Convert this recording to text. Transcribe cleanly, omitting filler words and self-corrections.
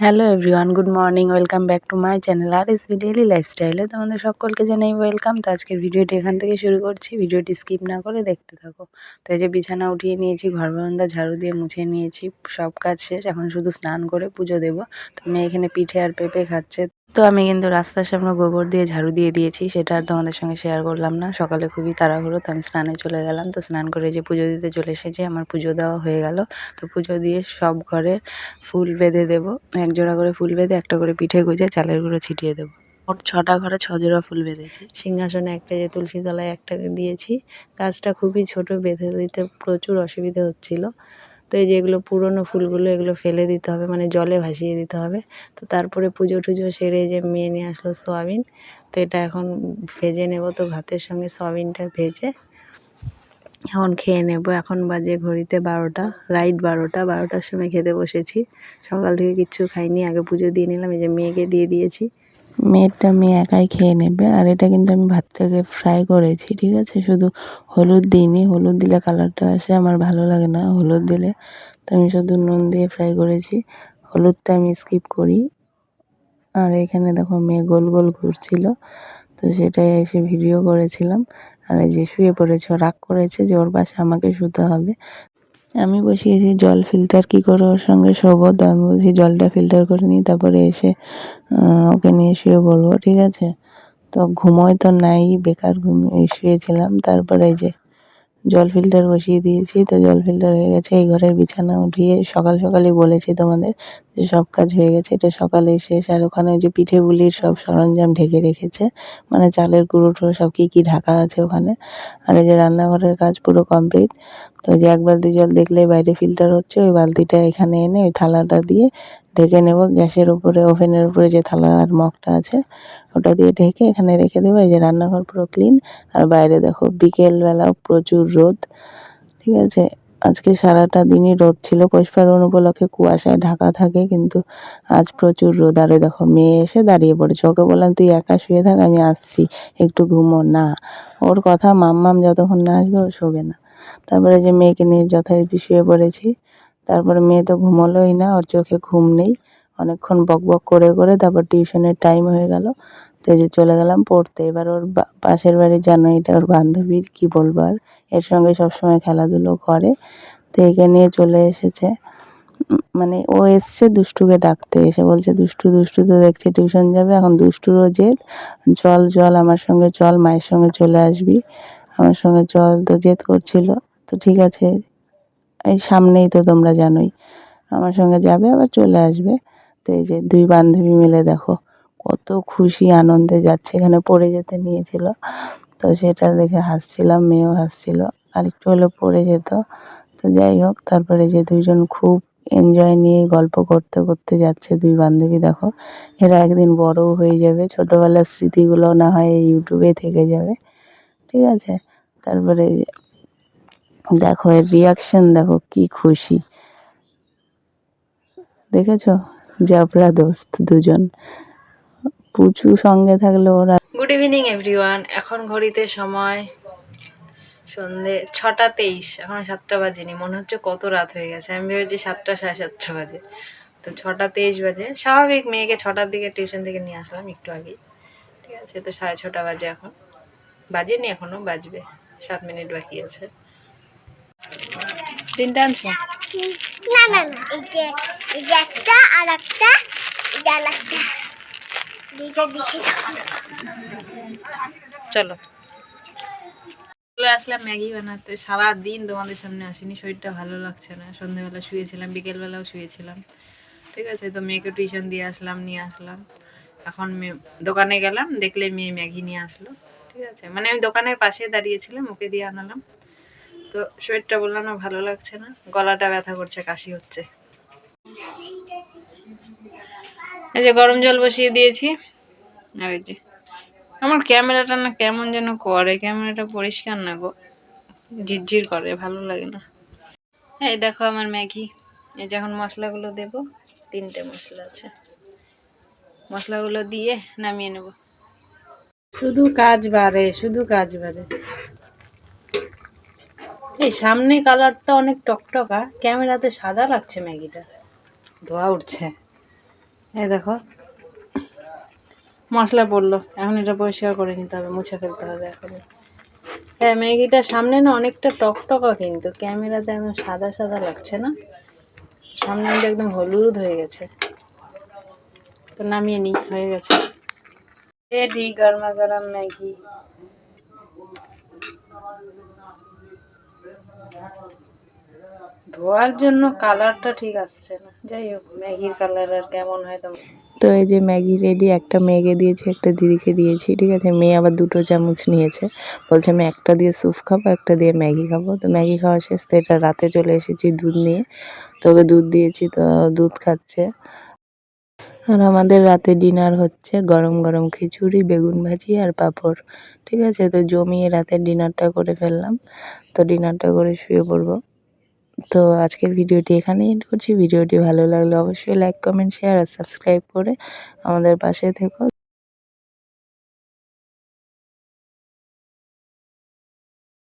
Hello everyone, good morning. Welcome back to my channel R S daily লাইফস্টাইলে তোমাদের সকলকে জানাই ওয়েলকাম। তো আজকের ভিডিওটি এখান থেকে শুরু করছি, ভিডিওটি স্কিপ না করে দেখতে থাকো। তো এই যে বিছানা উঠিয়ে নিয়েছি, ঘর বারান্দা ঝাড়ু দিয়ে মুছে নিয়েছি, সব কাজ শেষ। এখন শুধু স্নান করে পুজো দেবো। তো মেয়ে এখানে পিঠে আর পেঁপে খাচ্ছে। তো আমি কিন্তু রাস্তার সামনে গোবর দিয়ে ঝাড়ু দিয়ে দিয়েছি, সেটা আর তোমাদের সঙ্গে শেয়ার করলাম না। সকালে খুবই তাড়াহুড়ো, তো আমি স্নানে চলে গেলাম। তো স্নান করে যে পুজো দিতে চলে এসেছি, আমার পুজো দেওয়া হয়ে গেল। তো পুজো দিয়ে সব ঘরে ফুল বেঁধে দেবো, এক জোড়া করে ফুল বেঁধে একটা করে পিঠে গুঁজে চালের গুঁড়ো ছিটিয়ে দেবো। মোট 6টা ঘরে 6 জোড়া ফুল বেঁধেছি। সিংহাসনে একটা, যে তুলসী তলায় একটা দিয়েছি। গাছটা খুবই ছোট, বেঁধে দিতে প্রচুর অসুবিধা হচ্ছিল। তো এই যে এগুলো পুরনো ফুলগুলো, এগুলো ফেলে দিতে হবে, মানে জলে ভাসিয়ে দিতে হবে। তো তারপরে পুজো টুজো সেরে যে মেয়ে নিয়ে আসলো সোয়াবিন, তো এটা এখন ভেজে নেব। তো ভাতের সঙ্গে সোয়াবিনটা ভেজে এখন খেয়ে নেব। এখন বাজে ঘড়িতে 12টা, রাইট 12টার সময় খেতে বসেছি। সকাল থেকে কিচ্ছু খাইনি, আগে পুজো দিয়ে নিলাম। এই যে মেয়েকে দিয়ে দিয়েছি, মেয়ে একাই খেয়ে নেবে। আর এটা কিন্তু আমি ভাতটাকে ফ্রাই করেছি, ঠিক আছে, শুধু হলুদ দিইনি। হলুদ দিলে কালারটা আসে, আমার ভালো লাগে না হলুদ দিলে। তো আমি শুধু নুন দিয়ে ফ্রাই করেছি, হলুদটা আমি স্কিপ করি। আর এখানে দেখো মেয়ে গোল গোল ঘুরছিল, তো সেটাই এসে ভিডিও করেছিলাম। আর এই যে শুয়ে পড়েছে, রাগ করেছে যে ওর পাশে আমাকে শুতে হবে। আমি বসিয়েছি জল ফিল্টার, কী করে ওর সঙ্গে শোবো। তো আমি বলছি জলটা ফিল্টার করে নিই, তারপরে এসে ওকে নিয়ে শুয়ে পড়বো, ঠিক আছে। তো ঘুমোয় তো নাই, বেকার ঘুমিয়ে শুয়েছিলাম। তারপরে এই যে জল ফিল্টার বসিয়ে দিয়েছি, তো জল ফিল্টার হয়ে গেছে। এই ঘরের বিছানা উঠিয়ে সকালই বলেছি তোমাদের যে সব কাজ হয়ে গেছে, এটা সকালে শেষ। আর ওখানে ওই যে পিঠেগুলির সব সরঞ্জাম ঢেকে রেখেছে, মানে চালের গুঁড়ো টুড়ো সব কী ঢাকা আছে ওখানে। আর এই যে রান্নাঘরের কাজ পুরো কমপ্লিট। তো যে এক বালতি জল দেখলেই বাইরে ফিল্টার হচ্ছে, ওই বালতিটা এখানে এনে ওই থালাটা দিয়ে ঢেকে নেব। গ্যাসের উপরে, ওভেনের উপরে যে থালা আর মগটা আছে ওটা দিয়ে ঢেকে এখানে রেখে দেবো। এই যে রান্নাঘর পুরো ক্লিন। আর বাইরে দেখো বিকেলবেলাও প্রচুর রোদ, ঠিক আছে। আজকে সারাটা দিনই রোদ ছিল, পৌষ পার্বণ উপলক্ষে কুয়াশায় ঢাকা থাকে, কিন্তু আজ প্রচুর রোদ। আর ওই দেখো মেয়ে এসে দাঁড়িয়ে পড়েছে, ওকে বললাম তুই একা শুয়ে থাক, আমি আসছি, একটু ঘুমো না। ওর কথা মাম্মাম যতক্ষণ না আসবে ও শোবে না। তারপরে যে মেয়েকে নিয়ে যথারীতি শুয়ে পড়েছি। তারপরে মেয়ে তো ঘুমোলোই না, ওর চোখে ঘুম নেই। অনেকক্ষণ বকবক করে করে তারপর টিউশনের টাইম হয়ে গেল। তো এই যে চলে গেলাম পড়তে। এবার ওর পাশের বাড়ির, জানো এটা ওর বান্ধবী, কি বলবো আর, এর সঙ্গে সবসময় খেলাধুলো করে। তো একে নিয়ে চলে এসেছে। মানে ও এসছে দুষ্টুকে ডাকতে, এসে বলছে দুষ্টু দুষ্টু, তো দেখছে টিউশন যাবে, এখন দুষ্টুরও জেদ। চল চল আমার সঙ্গে চল, মায়ের সঙ্গে চলে আসবি, আমার সঙ্গে চল। তো জেদ করছিল। তো ঠিক আছে, এই সামনেই তো, তোমরা জানোই, আমার সঙ্গে যাবে আবার চলে আসবে। তো এই যে দুই বান্ধবী মিলে দেখো কত খুশি আনন্দে যাচ্ছে, এখানে পড়ে যেতে নিয়েছিল। তো সেটা দেখে হাসছিলাম, মেয়েও হাসছিল, আর একটু হলে পড়ে যেত। তো যাই হোক, তারপরে যে দুইজন খুব এনজয় নিয়ে গল্প করতে করতে যাচ্ছে দুই বান্ধবী। দেখো এরা একদিন বড়ও হয়ে যাবে, ছোটোবেলার স্মৃতিগুলো না হয় ইউটিউবে থেকে যাবে, ঠিক আছে। তারপরে দেখো এর রিয়াকশন, দেখো কি খুশি, দেখেছো, জাবরা দোস্ত দুজন। পুচু সঙ্গে থাকলে ওরা। গুড ইভিনিং এভরিওয়ান, এখন ঘড়িতে সময় সন্ধে 6টা 23, এখন 7টা বাজেনি। মনে হচ্ছে কত রাত হয়ে গেছে, আমি ভেবেছি 7টা 7:30 বাজে। তো 6টা 23 বাজে, স্বাভাবিক। মেয়েকে 6টার দিকে টিউশন থেকে নিয়ে আসলাম একটু আগেই, ঠিক আছে। তো 6:30 বাজে এখন, বাজেনি এখনো, বাজবে, 7 মিনিট বাকি আছে। তিনটা আনছো? না না না, এই যে একটা আর একটা, দুইটা বেশি। চলো চলে আসলাম ম্যাগি বানাতে। সারাদিন তোমাদের সামনে আসিনি, শরীরটা ভালো লাগছে না। সন্ধ্যেবেলা শুয়েছিলাম, বিকেলবেলাও শুয়েছিলাম, ঠিক আছে। তো মেয়েকে টিউশন নিয়ে আসলাম। এখন দোকানে গেলাম, দেখলে মেয়ে ম্যাগি নিয়ে আসলো, ঠিক আছে। মানে আমি দোকানের পাশে দাঁড়িয়েছিলাম, ওকে দিয়ে আনালাম। তো শরীরটা বললাম না, ভালো লাগছে না, গলাটা ব্যথা করছে, কাশি হচ্ছে। এই যে গরম জল বসিয়ে দিয়েছি। আর এই যে আমার ক্যামেরাটা না কেমন যেন করে, ক্যামেরাটা পরিষ্কার না গো, ঝিরঝির করে, ভালো লাগে না। এই দেখো আমার ম্যাগি। এই যখন মশলাগুলো দেব, 3টে মশলা আছে, মশলাগুলো দিয়ে নামিয়ে নেব। শুধু কাজ বাড়ে, শুধু কাজ বাড়ে। এই সামনে কালারটা অনেক টকটকা, ক্যামেরাতে সাদা লাগছে ম্যাগিটা, ধোয়া উঠছে। এই দেখো মশলা পড়লো, এখন এটা পরিষ্কার করে নিতে হবে, মুছে ফেলতে হবে এখন। হ্যাঁ, ম্যাগিটা সামনে না অনেকটা টকটকা, কিন্তু ক্যামেরাতে একদম সাদা সাদা লাগছে না, সামনে কিন্তু একদম হলুদ হয়ে গেছে। তো নামিয়ে নি, হয়ে গেছে রেডি গরমা গরম ম্যাগি। ধোয়ার জন্য কালারটা ঠিক আসছে না, যাই হোক ম্যাগির কালার আর কেমন হয় তো। তো এই যে ম্যাগি রেডি, একটা মেয়েকে দিয়েছি, একটা দিদিকে দিয়েছি, ঠিক আছে। মেয়ে আবার 2টো চামচ নিয়েছে, বলছে আমি একটা দিয়ে স্যুপ খাবো, একটা দিয়ে ম্যাগি খাবো। তো ম্যাগি খাওয়া শেষ, তো এটা রাতে চলে এসেছি দুধ নিয়ে, তো ওকে দুধ দিয়েছি, তো দুধ খাচ্ছে। আর আমাদের রাতে ডিনার হচ্ছে গরম গরম খিচুড়ি, বেগুন ভাজি আর পাঁপড়, ঠিক আছে। তো জমিয়ে রাতের ডিনারটা করে ফেললাম, তো ডিনারটা করে শুয়ে পড়বো। তো আজকের ভিডিওটি এখানেই এন্ড করছি। ভিডিওটি ভালো লাগলে অবশ্যই লাইক, কমেন্ট, শেয়ার আর সাবস্ক্রাইব করে আমাদের পাশে থেকো।